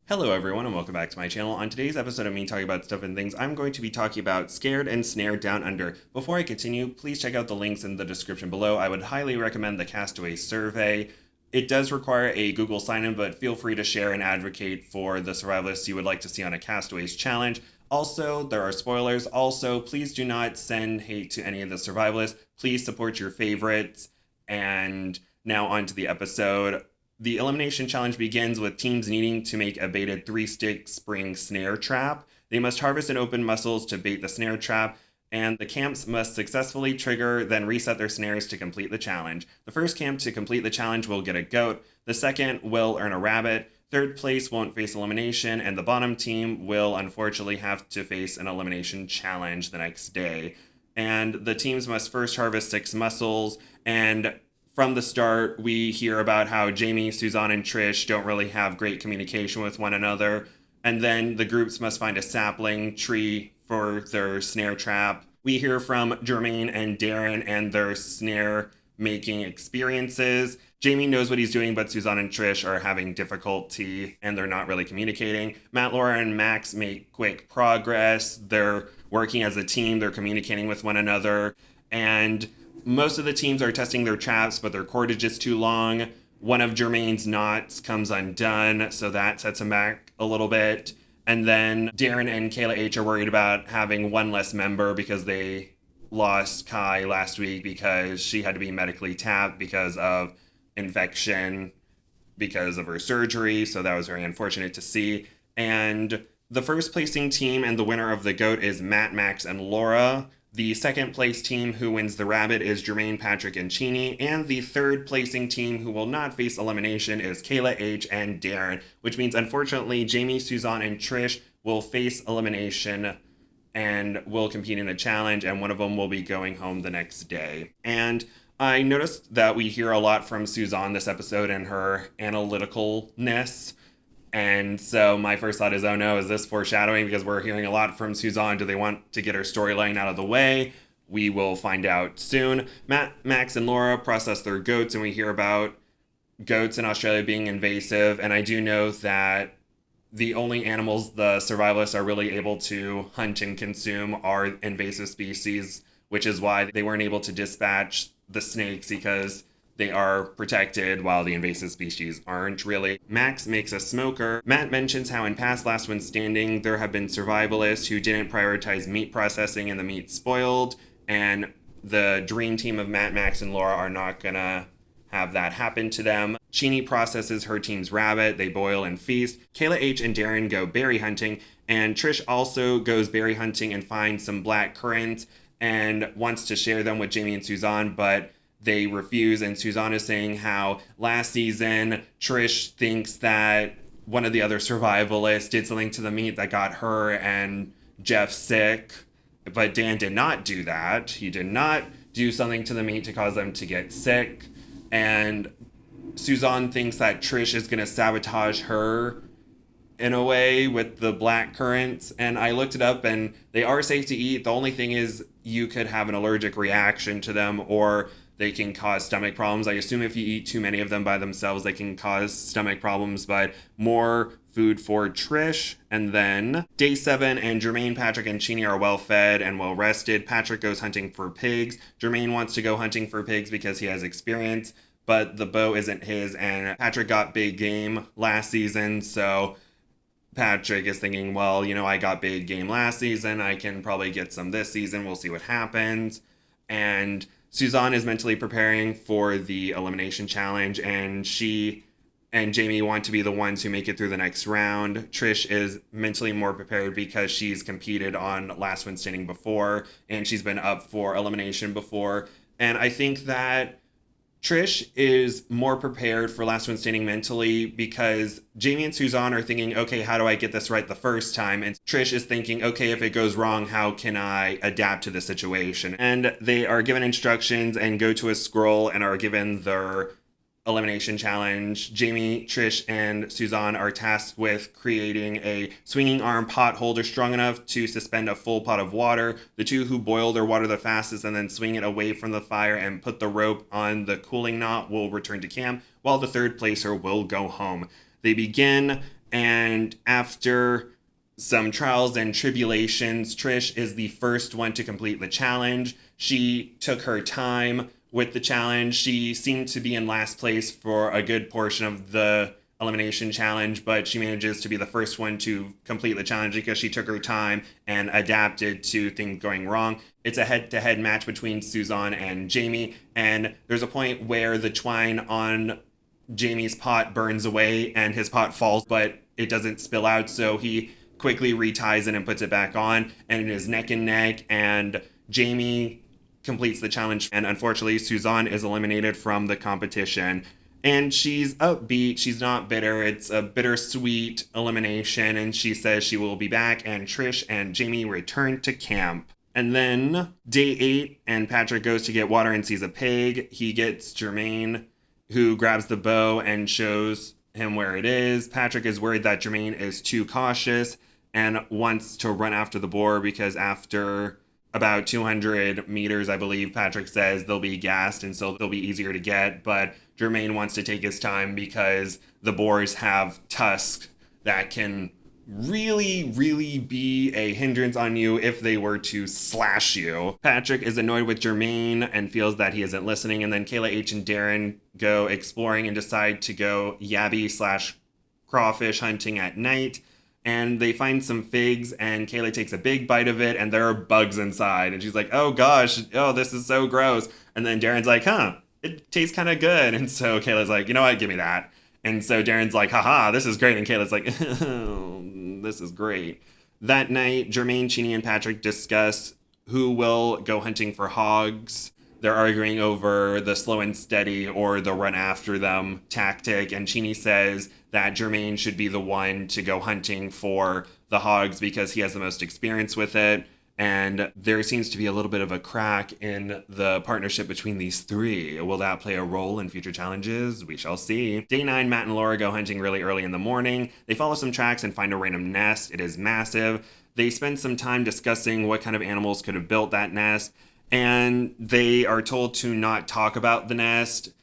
Hello everyone and welcome back to my channel. On today's episode of me talking about stuff and things, I'm going to be talking about Scared and Snare Down Under. Before I continue, please check out the links in the description below. I would highly recommend the Castaway Survey. It does require a Google sign-in, but feel free to share and advocate for the survivalists you would like to see on a Castaways challenge. Also, there are spoilers. Also, please do not send hate to any of the survivalists. Please support your favorites. And now on to the episode. The Elimination Challenge begins with teams needing to make a baited 3-stick spring snare trap. They must harvest and open mussels to bait the snare trap, and the camps must successfully trigger, then reset their snares to complete the challenge. The first camp to complete the challenge will get a goat, the second will earn a rabbit, third place won't face elimination, and the bottom team will unfortunately have to face an elimination challenge the next day. And the teams must first harvest 6 mussels, and from the start, we hear about how Jamie, Suzanne, and Trish don't really have great communication with one another. And then the groups must find a sapling tree for their snare trap. We hear from Jermaine and Darren and their snare making experiences. Jamie knows what he's doing, but Suzanne and Trish are having difficulty and they're not really communicating. Matt, Laura, and Max make quick progress. They're working as a team. They're communicating with one another. And most of the teams are testing their traps, but their cordage is too long. One of Jermaine's knots comes undone, so that sets him back a little bit. And then Darren and Kayla H are worried about having one less member because they lost Kai last week because she had to be medically tapped because of infection because of her surgery, so that was very unfortunate to see. And the first placing team and the winner of the GOAT is Matt, Max, and Laura. The second place team who wins the rabbit is Jermaine, Patrick, and Cheney, and the third placing team who will not face elimination is Kayla H and Darren, which means unfortunately Jamie, Suzanne, and Trish will face elimination and will compete in a challenge, and one of them will be going home the next day. And I noticed that we hear a lot from Suzanne this episode and her analyticalness. And so my first thought is, oh no, is this foreshadowing? Because we're hearing a lot from Suzanne. Do they want to get her storyline out of the way? We will find out soon. Matt, Max, and Laura process their goats, and we hear about goats in Australia being invasive. And I do know that the only animals the survivalists are really able to hunt and consume are invasive species, which is why they weren't able to dispatch the snakes, because they are protected while the invasive species aren't really. Max makes a smoker. Matt mentions how in past Last One Standing, there have been survivalists who didn't prioritize meat processing and the meat spoiled. And the dream team of Matt, Max, and Laura are not gonna have that happen to them. Cheney processes her team's rabbit. They boil and feast. Kayla H and Darren go berry hunting. And Trish also goes berry hunting and finds some black currants and wants to share them with Jamie and Suzanne, but they refuse, and Suzanne is saying how last season Trish thinks that one of the other survivalists did something to the meat that got her and Jeff sick, but Dan did not do that. He did not do something to the meat to cause them to get sick, and Suzanne thinks that Trish is going to sabotage her in a way with the black currants, and I looked it up and they are safe to eat. The only thing is you could have an allergic reaction to them, or they can cause stomach problems. I assume if you eat too many of them by themselves, they can cause stomach problems, but more food for Trish. And then day 7, and Jermaine, Patrick, and Cheney are well fed and well rested. Patrick goes hunting for pigs. Jermaine wants to go hunting for pigs because he has experience, but the bow isn't his, and Patrick got big game last season, so Patrick is thinking, well, I got big game last season, I can probably get some this season, we'll see what happens. And Suzanne is mentally preparing for the elimination challenge, and she and Jamie want to be the ones who make it through the next round. Trish is mentally more prepared because she's competed on Last One Standing before, and she's been up for elimination before. And I think that Trish is more prepared for Last One Standing mentally because Jamie and Suzanne are thinking, okay, how do I get this right the first time? And Trish is thinking, okay, if it goes wrong, how can I adapt to the situation? And they are given instructions and go to a scroll and are given their elimination challenge. Jamie, Trish, and Suzanne are tasked with creating a swinging arm pot holder strong enough to suspend a full pot of water. The two who boil their water the fastest and then swing it away from the fire and put the rope on the cooling knot will return to camp, while the third placer will go home. They begin And after some trials and tribulations, Trish is the first one to complete the challenge. She took her time with the challenge. She seemed to be in last place for a good portion of the elimination challenge, but she manages to be the first one to complete the challenge because she took her time and adapted to things going wrong. It's a head-to-head match between Suzanne and Jamie, and there's a point where the twine on Jamie's pot burns away and his pot falls, but it doesn't spill out, so he quickly reties it and puts it back on, and it is neck and neck, and Jamie completes the challenge, and unfortunately Suzanne is eliminated from the competition. And she's upbeat, she's not bitter, it's a bittersweet elimination, and she says she will be back, and Trish and Jamie return to camp. And then day 8, and Patrick goes to get water and sees a pig. He gets Jermaine, who grabs the bow and shows him where it is. Patrick is worried that Jermaine is too cautious and wants to run after the boar because after about 200 meters, I believe Patrick says, they'll be gassed and so they'll be easier to get. But Jermaine wants to take his time because the boars have tusks that can really be a hindrance on you if they were to slash you. Patrick is annoyed with Jermaine and feels that he isn't listening, and then Kayla H and Darren go exploring and decide to go yabby / crawfish hunting at night, and they find some figs, and Kayla takes a big bite of it, and there are bugs inside, and she's like, oh gosh, oh, this is so gross. And then Darren's like, it tastes kind of good. And so Kayla's like, you know what, give me that. And so Darren's like, haha, this is great. And Kayla's like, oh, this is great. That night, Jermaine, Chini, and Patrick discuss who will go hunting for hogs. They're arguing over the slow and steady or the run after them tactic. And Chini says that Jermaine should be the one to go hunting for the hogs because he has the most experience with it. And there seems to be a little bit of a crack in the partnership between these three. Will that play a role in future challenges? We shall see. Day 9, Matt and Laura go hunting really early in the morning. They follow some tracks and find a random nest. It is massive. They spend some time discussing what kind of animals could have built that nest, and they are told to not talk about the nest.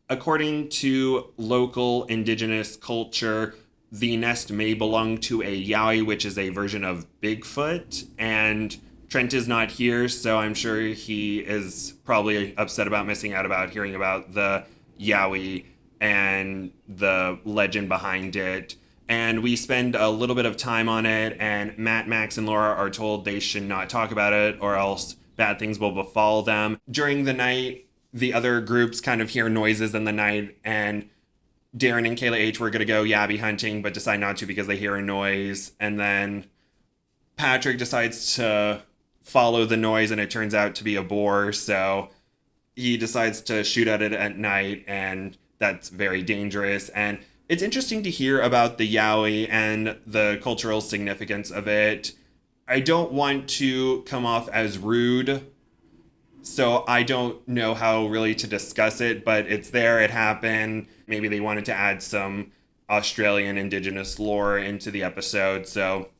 According to local Indigenous culture, the nest may belong to a Yowie, which is a version of Bigfoot, and Trent is not here, so I'm sure he is probably upset about missing out about hearing about the Yowie and the legend behind it. And we spend a little bit of time on it, and Matt, Max, and Laura are told they should not talk about it or else bad things will befall them. During the night, the other groups kind of hear noises in the night, and Darren and Kayla H were going to go yabby hunting, but decide not to because they hear a noise. And then Patrick decides to follow the noise, and it turns out to be a boar. So he decides to shoot at it at night, and that's very dangerous. And it's interesting to hear about the Yowie and the cultural significance of it. I don't want to come off as rude, so I don't know how really to discuss it, but it's there, it happened. Maybe they wanted to add some Australian Indigenous lore into the episode, so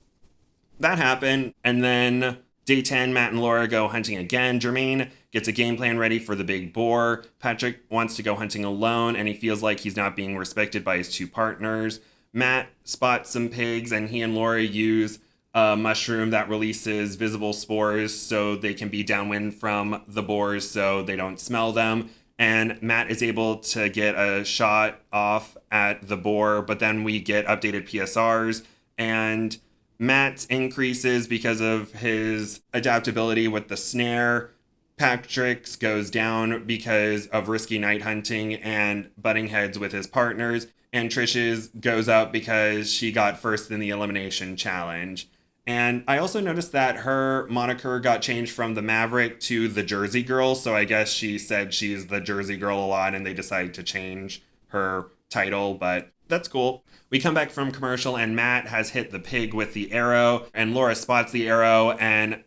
that happened. And then day 10, Matt and Laura go hunting again. Jermaine gets a game plan ready for the big boar. Patrick wants to go hunting alone, and he feels like he's not being respected by his two partners. Matt spots some pigs, and he and Laura use a mushroom that releases visible spores so they can be downwind from the boars so they don't smell them. And Matt is able to get a shot off at the boar, but then we get updated PSRs, and Matt's increases because of his adaptability with the snare. Patrick's goes down because of risky night hunting and butting heads with his partners. And Trish's goes up because she got first in the elimination challenge. And I also noticed that her moniker got changed from the Maverick to the Jersey Girl. So I guess she said she's the Jersey Girl a lot and they decided to change her title, but that's cool. We come back from commercial and Matt has hit the pig with the arrow and Laura spots the arrow and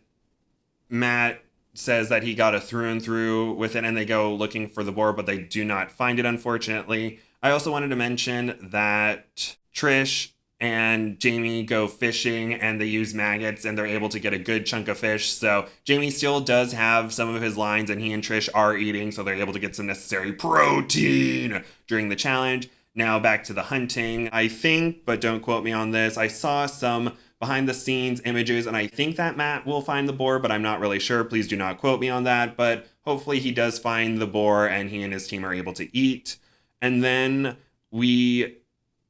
Matt says that he got a through and through with it and they go looking for the boar, but they do not find it, unfortunately. I also wanted to mention that Trish and Jamie go fishing and they use maggots and they're able to get a good chunk of fish. So Jamie still does have some of his lines and he and Trish are eating, so they're able to get some necessary protein during the challenge. Now back to the hunting. I think, but don't quote me on this, I saw some behind the scenes images and I think that Matt will find the boar, but I'm not really sure. Please do not quote me on that. But hopefully he does find the boar and he and his team are able to eat. And then we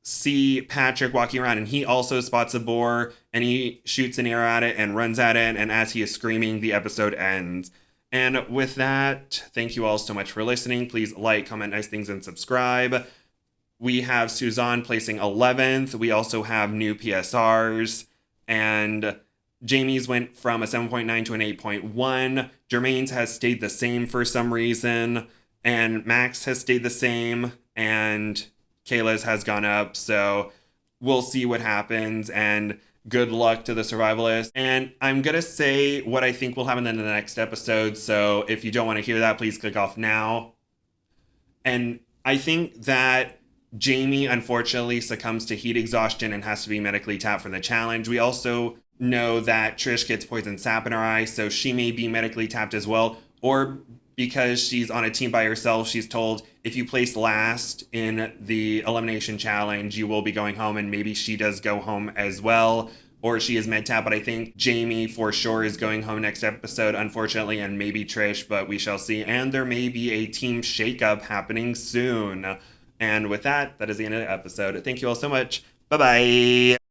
see Patrick walking around and he also spots a boar and he shoots an arrow at it and runs at it. And as he is screaming, the episode ends. And with that, thank you all so much for listening. Please like, comment nice things, and subscribe. We have Suzanne placing 11th. We also have new PSRs. And Jamie's went from a 7.9 to an 8.1. Jermaine's has stayed the same for some reason. And Max has stayed the same. And Kayla's has gone up. So we'll see what happens. And good luck to the survivalists. And I'm going to say what I think will happen in the next episode. So if you don't want to hear that, please click off now. And I think that Jamie unfortunately succumbs to heat exhaustion and has to be medically tapped for the challenge. We also know that Trish gets poison sap in her eye, so she may be medically tapped as well. Or because she's on a team by herself, she's told if you place last in the elimination challenge, you will be going home, and maybe she does go home as well. Or she is med tapped, but I think Jamie for sure is going home next episode, unfortunately, and maybe Trish, but we shall see. And there may be a team shakeup happening soon. And with that, that is the end of the episode. Thank you all so much. Bye-bye.